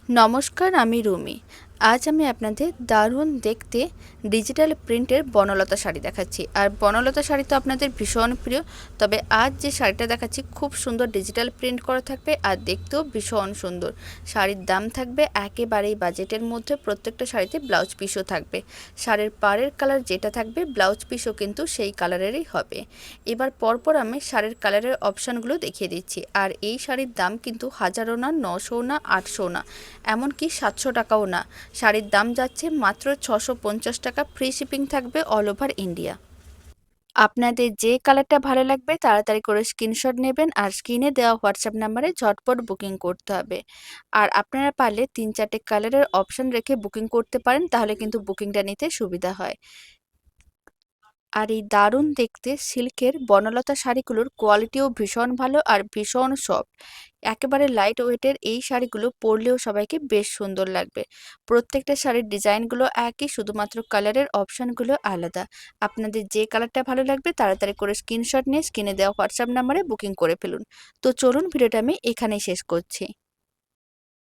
নমস্কার, আমি রুমি। আজ আমি আপনাদের দারুণ দেখতে ডিজিটাল প্রিন্টের বনলতা শাড়ি দেখাচ্ছি। আর বনলতা শাড়ি তো আপনাদের ভীষণ প্রিয়। তবে আজ যে শাড়িটা দেখাচ্ছি খুব সুন্দর ডিজিটাল প্রিন্ট করা থাকবে আর দেখতেও ভীষণ সুন্দর। শাড়ির দাম থাকবে একেবারেই বাজেটের মধ্যে, প্রত্যেকটা শাড়িতে ব্লাউজ পিসও থাকবে। শাড়ির পাড়ের কালার যেটা থাকবে ব্লাউজ পিসও কিন্তু সেই কালারেরই হবে। এবার পরপর আমি শাড়ির কালারের অপশানগুলো দেখিয়ে দিচ্ছি। আর এই শাড়ির দাম কিন্তু 1000ও না, 900ও না, 800ও না, এমনকি 700 টাকাও না। শাড়ির দাম যাচ্ছে মাত্র 650 টাকা। ফ্রি শিপিং থাকবে অল ওভার ইন্ডিয়া। আপনাদের যে কালারটা ভালো লাগবে তাড়াতাড়ি করে স্ক্রিনশট নেবেন আর স্ক্রিনে দেওয়া হোয়াটসঅ্যাপ নাম্বারে ঝটপট বুকিং করতে হবে। আর আপনারা পারলে 3-4টে কালারের অপশান রেখে বুকিং করতে পারেন, তাহলে কিন্তু বুকিংটা নিতে সুবিধা হয়। আর এই দারুণ দেখতে সিল্কের বনলতা শাড়িগুলোর কোয়ালিটিও ভীষণ ভালো আর ভীষণ সফট। একেবারে লাইট ওয়েটের এই শাড়িগুলো পরলেও সবাইকে বেশ সুন্দর লাগবে। প্রত্যেকটা শাড়ির ডিজাইনগুলো একই, শুধুমাত্র কালারের অপশানগুলো আলাদা। আপনাদের যে কালারটা ভালো লাগবে তাড়াতাড়ি করে স্ক্রিনশট নিয়ে স্ক্রিনে দেওয়া হোয়াটসঅ্যাপ নাম্বারে বুকিং করে ফেলুন। তো চলুন, ভিডিওটা আমি এখানেই শেষ করছি।